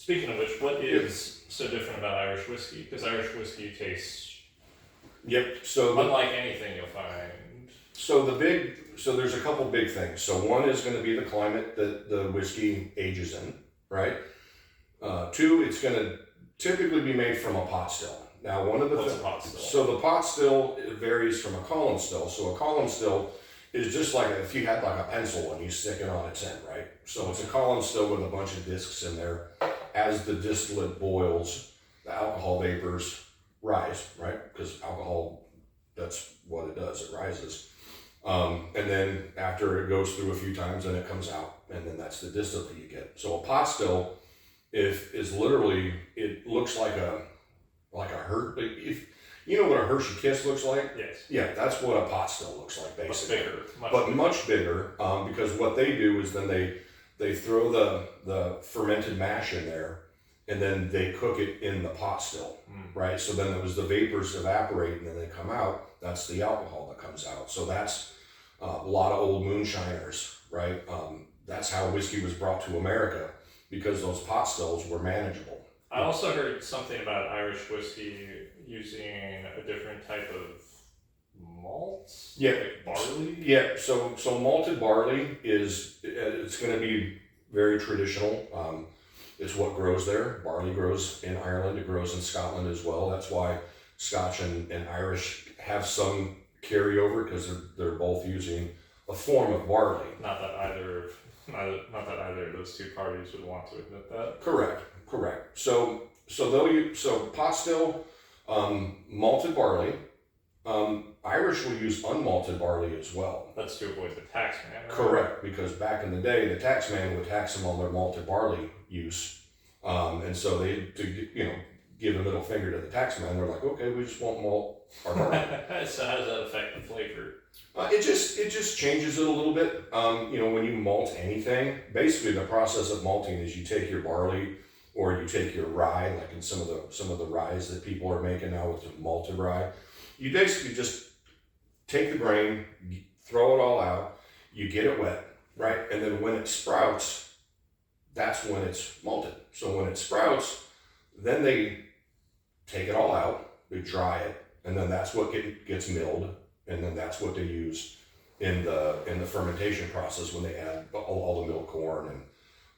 Speaking of which, what is so different about Irish whiskey? Because Irish whiskey tastes Yep. So unlike anything you'll find. so there's a couple big things. So one is going to be the climate that the whiskey ages in, right? Two, it's going to typically be made from a pot still. Now, one of the What's a pot still? So the pot still varies from a column still. So a column still is just like if you had like a pencil and you stick it on its end, right? So it's a column still with a bunch of discs in there. As the distillate boils, the alcohol vapors rise, right? Because alcohol, that's what it does, it rises. And then after it goes through a few times, then it comes out, and then that's the distillate you get. So a pot still, is literally, it looks like a if you know what a Hershey Kiss looks like. Yes. Yeah, that's what a pot still looks like basically. Much bigger. Because what they do is then they throw the fermented mash in there, and then they cook it in the pot still, right? So then the vapors evaporate and then they come out. That's the alcohol that comes out. So that's a lot of old moonshiners, right? That's how whiskey was brought to America, because those pot stills were manageable. I also heard something about Irish whiskey using a different type of malt. Yeah. Like barley. Yeah. So malted barley it's going to be very traditional. It's what grows there. Barley grows in Ireland. It grows in Scotland as well. That's why Scotch and Irish have some carryover, because they're both using a form of barley. Not that either of those two parties would want to admit that. Correct. So pot still, malted barley. Irish will use unmalted barley as well. That's to avoid the tax man. Right? Correct, because back in the day, the tax man would tax them on their malted barley use, and so give a middle finger to the tax man. They're like, okay, we just want malt our barley. So how does that affect the flavor? It just changes it a little bit. When you malt anything, basically the process of malting is you take your barley or you take your rye, like in some of the ryes that people are making now with the malted rye. You basically just take the grain, throw it all out, you get it wet, right? And then when it sprouts, that's when it's malted. So when it sprouts, then they take it all out, they dry it, and then that's what gets milled, and then that's what they use in the fermentation process when they add all the milled corn and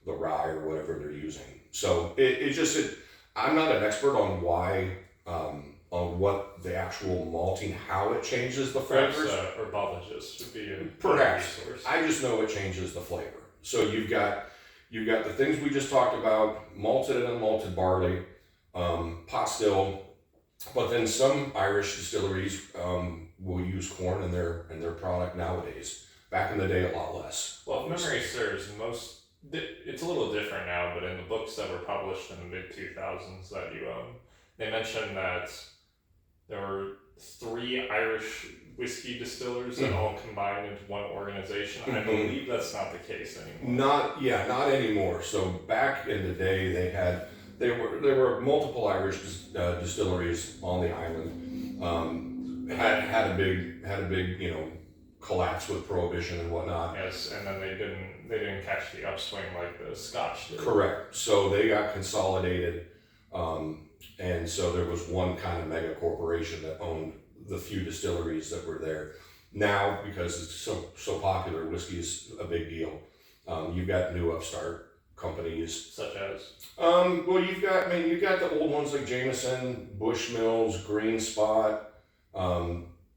the rye or whatever they're using. So I'm not an expert on why, on what the actual malting, how it changes the flavors. Perhaps herbologist would be a Perhaps. resource. I just know it changes the flavor. So you've got the things we just talked about, malted and unmalted barley, pot still, but then some Irish distilleries will use corn in their product nowadays. Back in the day, a lot less. Well, if memory serves, it's a little different now, but in the books that were published in the mid-2000s that you own, they mentioned that there were 3 Irish whiskey distillers that all combined into one organization. I believe that's not the case anymore. Not anymore. So back in the day, there were multiple Irish distilleries on the island. Had a big collapse with Prohibition and whatnot. Yes, and then they didn't catch the upswing like the Scotch did. Correct. So they got consolidated, and so there was one kind of mega corporation that owned the few distilleries that were there. Now, because it's so popular, whiskey is a big deal. You've got new upstart companies, such as. Well, you've got the old ones like Jameson, Bushmills, Green Spot,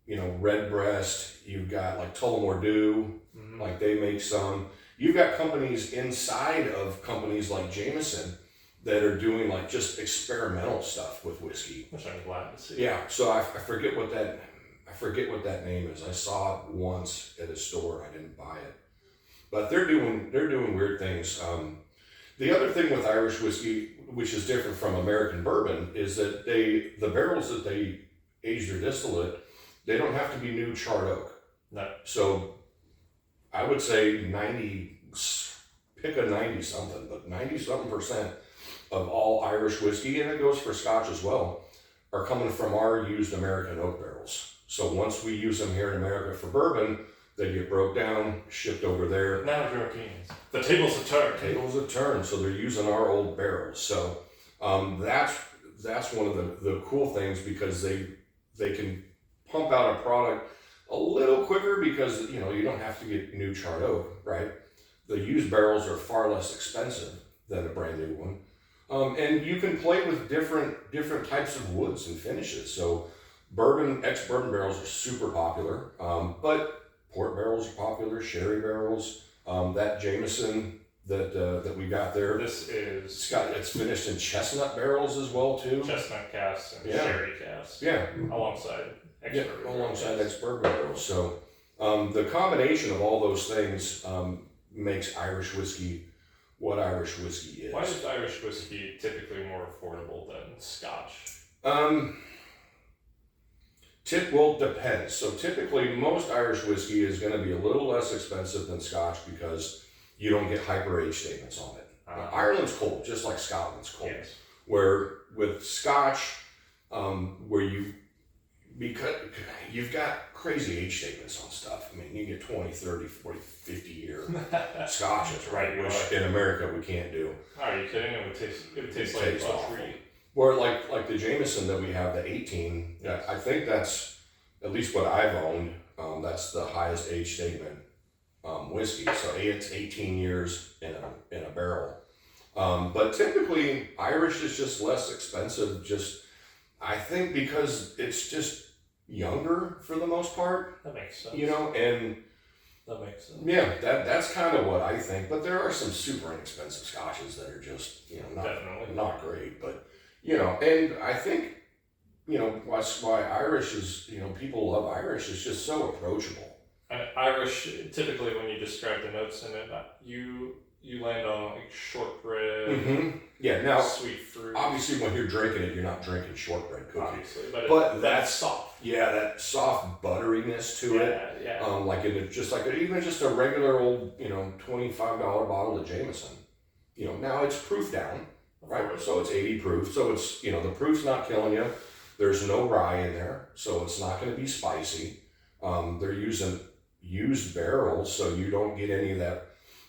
Redbreast. You've got like Tullamore Dew, like they make some. You've got companies inside of companies like Jameson that are doing like just experimental stuff with whiskey, which I'm glad to see. Yeah, so I forget what that name is. I saw it once at a store. I didn't buy it, but they're doing weird things. The other thing with Irish whiskey, which is different from American bourbon, is that the barrels that they age their distillate, they don't have to be new charred oak. No. So I would say 90-something, but 90-something% of all Irish whiskey, and it goes for Scotch as well, are coming from our used American oak barrels. So once we use them here in America for bourbon, They get broke down, shipped over there. Now Europeans. The tables have turned. Tables have turned, so they're using our old barrels. So that's one of the cool things, because they can pump out a product a little quicker, because you don't have to get new charred oak, right? The used barrels are far less expensive than a brand new one, and you can play with different types of woods and finishes. So ex-bourbon barrels are super popular, but port barrels are popular, sherry barrels. That Jameson that we got there, it's finished in chestnut barrels as well too. Chestnut casks and sherry casks. Yeah, alongside ex-bourbon barrels. So the combination of all those things makes Irish whiskey what Irish whiskey is. Why is Irish whiskey typically more affordable than Scotch? Depends. So typically most Irish whiskey is going to be a little less expensive than Scotch, because you don't get hyper age statements on it. Ireland's cold, just like Scotland's cold. Yes. Where with Scotch, because you've got crazy age statements on stuff. I mean, you get 20, 30, 40, 50 year Scotches, right? Which in America we can't do. Are you kidding? It would taste like a treat. Or like the Jameson that we have, the 18, I think that's, at least what I've owned, that's the highest age statement whiskey. So it's 18 years in a barrel. But typically Irish is just less expensive, I think because it's just younger for the most part. That makes sense. And that makes sense. Yeah, that's kind of what I think. But there are some super inexpensive Scotches that are just, not great. But, and I think, why Irish is, people love Irish, is just so approachable. And Irish, typically when you describe the notes in it, you land on like shortbread, Mm-hmm. Yeah, now, sweet fruit. obviously when you're drinking it, you're not drinking shortbread cookies. Obviously, But that's soft. Yeah, that soft butteriness to it. Yeah. Like even just a regular old, $25 bottle of Jameson. Now it's proof down, right? So it's 80 proof. So it's, the proof's not killing you. There's no rye in there, so it's not going to be spicy. They're using used barrels, so you don't get any of that.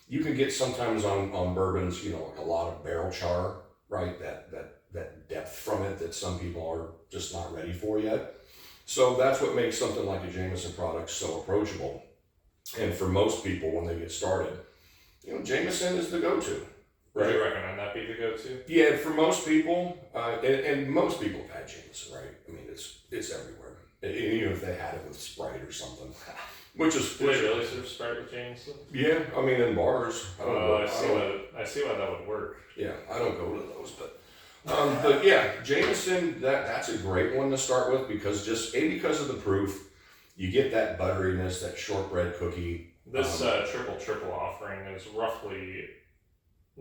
You can get sometimes on bourbons, like a lot of barrel char, right? That depth from it that some people are just not ready for yet. So that's what makes something like a Jameson product so approachable. And for most people, when they get started, Jameson is the go-to. Right? Would you recommend that be the go-to? Yeah, for most people, and most people have had Jameson, right? I mean, it's everywhere. Even if they had it with Sprite or something. Do they really serve Sprite with Jameson? Yeah, I mean in bars. I see why that would work. Yeah, I don't go to those, but yeah, Jameson, that's a great one to start with, because because of the proof, you get that butteriness, that shortbread cookie. This triple offering is roughly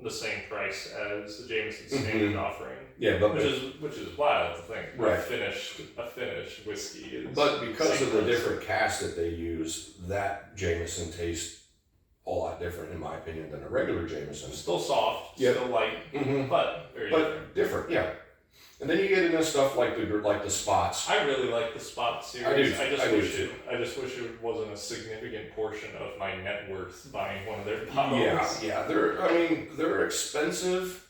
the same price as the Jameson standard offering. Yeah, but which is wild to think. Right. A finished whiskey is. But because of the different cask that they use, that Jameson tastes a lot different, in my opinion, than a regular Jameson. Still soft, still light, but very different. Yeah. And then you get into stuff like the Spots. I really like the Spot series. I just wish it wasn't a significant portion of my net worth buying one of their bottles. Yeah. They're expensive.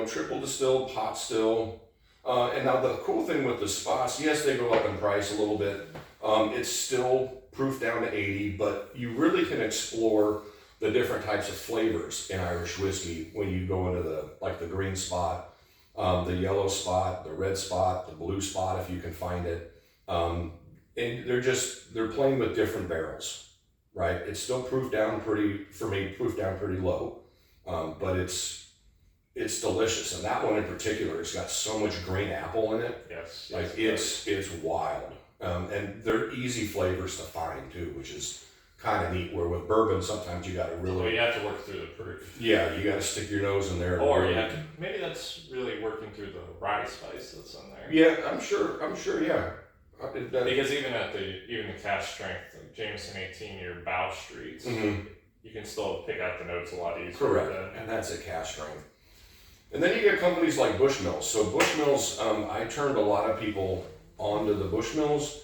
Triple distilled, pot still. And now the cool thing with the Spots, yes, they go up in price a little bit. It's still proof down to 80, but you really can explore the different types of flavors in Irish whiskey when you go into the green Spot. The yellow Spot, the red Spot, the blue Spot, if you can find it. And they're playing with different barrels, right? It's still proof down pretty low. But it's delicious. And that one in particular has got so much green apple in it. Yes. It's wild. And they're easy flavors to find too, which is kind of neat. Where with bourbon, sometimes you got to really. Well, you have to work through the proof. Yeah, you got to stick your nose in there. Or you have to. Maybe that's really working through the rye spice that's in there. Yeah, I'm sure. Yeah. Because even the cask strength, like Jameson 18-year Bow Streets, you can still pick out the notes a lot easier. Correct, and that's a cask strength. And then you get companies like Bushmills. So Bushmills, I turned a lot of people onto the Bushmills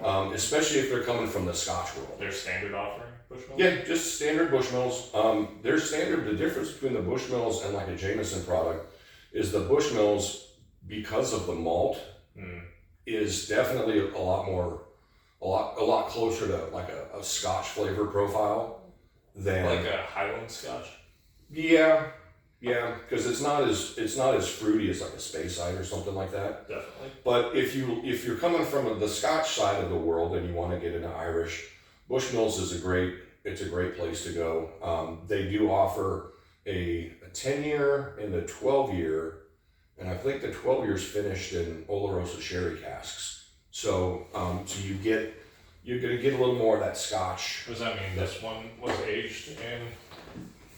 especially if they're coming from the Scotch world. Their standard offering Bushmills? Yeah, just standard Bushmills. They're standard. The difference between the Bushmills and like a Jameson product is the Bushmills, because of the malt, is definitely a lot closer to like a Scotch flavor profile than Like a Highland Scotch? Yeah, because it's not as fruity as like a Speyside or something like that. Definitely. But if you're coming from the Scotch side of the world and you want to get into Irish, Bushmills is a great place to go. They do offer a 10-year and a 12-year, and I think the 12 years finished in Oloroso sherry casks. So you're gonna get a little more of that Scotch. Does that mean this one was aged in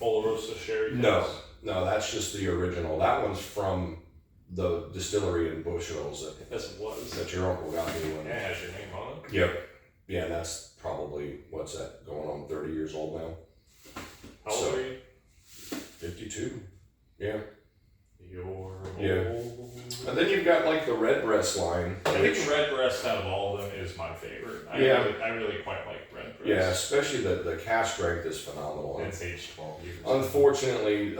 Oloroso sherry? No, that's just the original. That one's from the distillery in Bushmills Yes, it was. that your uncle got me when. Yeah, it has your name on it. Yep. Yeah, that's probably, what's that, going on 30 years old now? How old are you? 52. Yeah. You're Yeah. old. And then you've got like the Redbreast line. I think Redbreast out of all of them is my favorite. I really quite like Redbreast. Yeah, especially the cask strength is phenomenal. And it's aged 12 years. Unfortunately,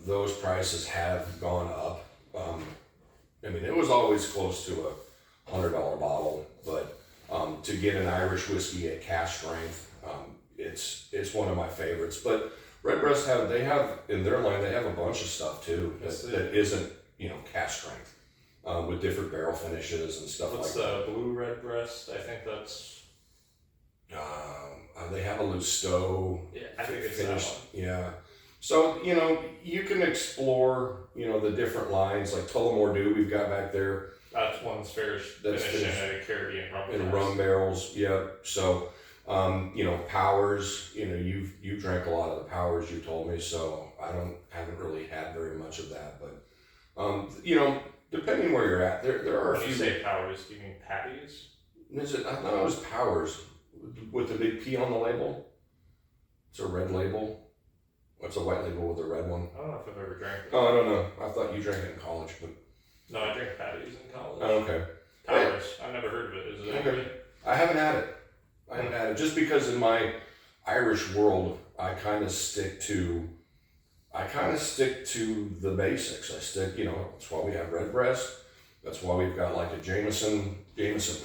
those prices have gone up. I mean, it was always close to a $100 bottle, but to get an Irish whiskey at cask strength, it's one of my favorites. But Redbreast they have in their line, they have a bunch of stuff too that isn't cask strength, with different barrel finishes and stuff What's like that. the blue Redbreast? I think that's. They have a Lousteau. Yeah, I think it's finished. that one. Yeah. So, you can explore, the different lines like Tullamore Dew we've got back there That's one's finished in a Caribbean rum. in rum barrels. Yeah. So, Powers, you've drank a lot of the Powers, you told me, so haven't really had very much of that, but, depending where you're at, there are a When few. you say Powers, do you mean patties? Is it? I thought it was Powers with the big P on the label. It's a red label. What's a white label with a red one? I don't know if I've ever drank it. Oh, I don't know. I thought you drank it in college, but No, I drank patties in college. oh, okay. Powers. I've never heard of it. Is it any good? I haven't had it. Just because in my Irish world, I kind of stick to the basics. That's why we have Redbreast. That's why we've got like a Jameson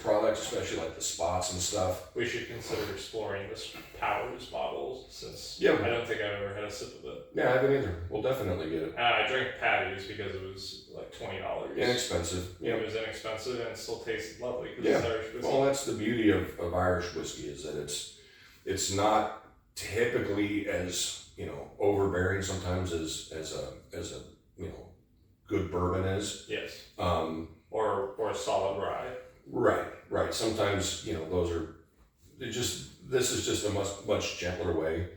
product, especially like the spots and stuff. We should consider exploring this Powers bottle since Yeah. I don't think I've ever had a sip of it. Yeah, I haven't either. We'll definitely get it. I drank patties because it was like $20. Inexpensive. Yeah. It was inexpensive and it still tasted lovely because Yeah. it's Irish whiskey. Well, that's the beauty of Irish whiskey is that it's not typically as overbearing sometimes as a good bourbon is. Yes. Or a solid rye. Right. Sometimes those are this is just a much gentler way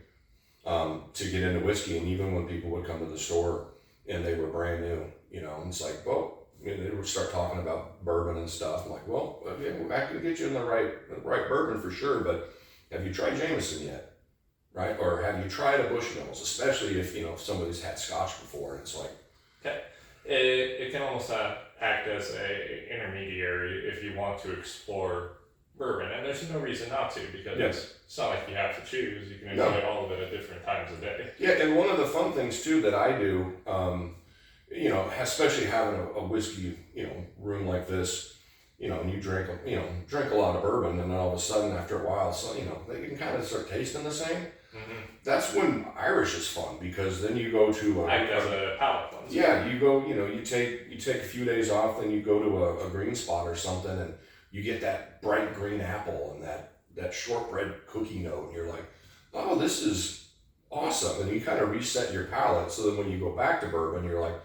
to get into whiskey. And even when people would come to the store and they were brand new, it's like, well, they would start talking about bourbon and stuff. I'm like, well, yeah, I can get you in the right bourbon for sure, but have you tried Jameson yet? Right? Or have you tried a Bushmills, especially if somebody's had Scotch before, and it's like, It can almost act as a intermediary if you want to explore bourbon, and there's no reason not to because it's not like you have to choose. You can enjoy all of it at different times of day. yeah. And one of the fun things too that I do, especially having a whiskey, room like this, and you drink a lot of bourbon, and then all of a sudden after a while, so they can kind of start tasting the same. Mm-hmm. That's when Irish is fun because then you go to Act as a palate cleanser. yeah, you go, you take a few days off, then you go to a green spot or something, and you get that bright green apple and that shortbread cookie note, and you're like, oh, this is awesome, and you kind of reset your palate, so then when you go back to bourbon, you're like,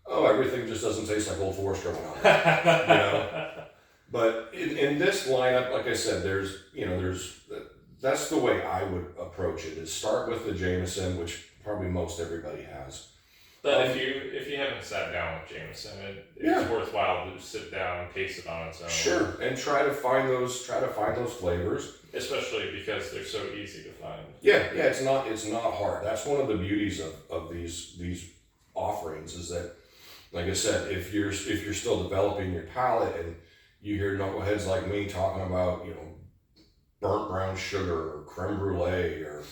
oh, everything just doesn't taste like Old Forester when I'm But in this lineup, like I said, there's that's the way I would approach it, is start with the Jameson, which probably most everybody has. But if you haven't sat down with Jameson, it's worthwhile to sit down and taste it on its own. Sure, and try to find those flavors. Especially because they're so easy to find. Yeah, it's not hard. That's one of the beauties of these offerings is that, like I said, if you're still developing your palate and you hear knuckleheads like me talking about, you know, burnt brown sugar or creme brulee or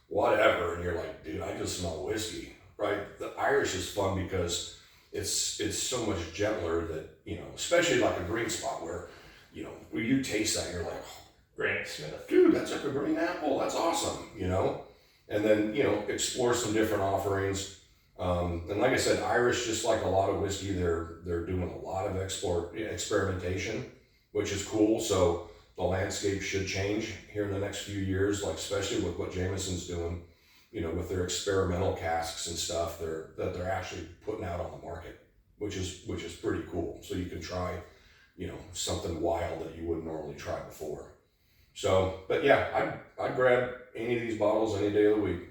whatever, and you're like, dude, I just smell whiskey, right? The Irish is fun because it's so much gentler that, you know, especially like a green spot where, you know, when you taste that, you're like, Granny Smith. dude, that's like a green apple. That's awesome, you know? And then, you know, explore some different offerings. And like I said, Irish, just like a lot of whiskey, they're doing a lot of experimentation, which is cool. So the landscape should change here in the next few years, like especially with what Jameson's doing, you know, with their experimental casks and stuff that they're actually putting out on the market, which is pretty cool. So you can try, you know, something wild that you wouldn't normally try before. So, but yeah, I'd grab any of these bottles any day of the week.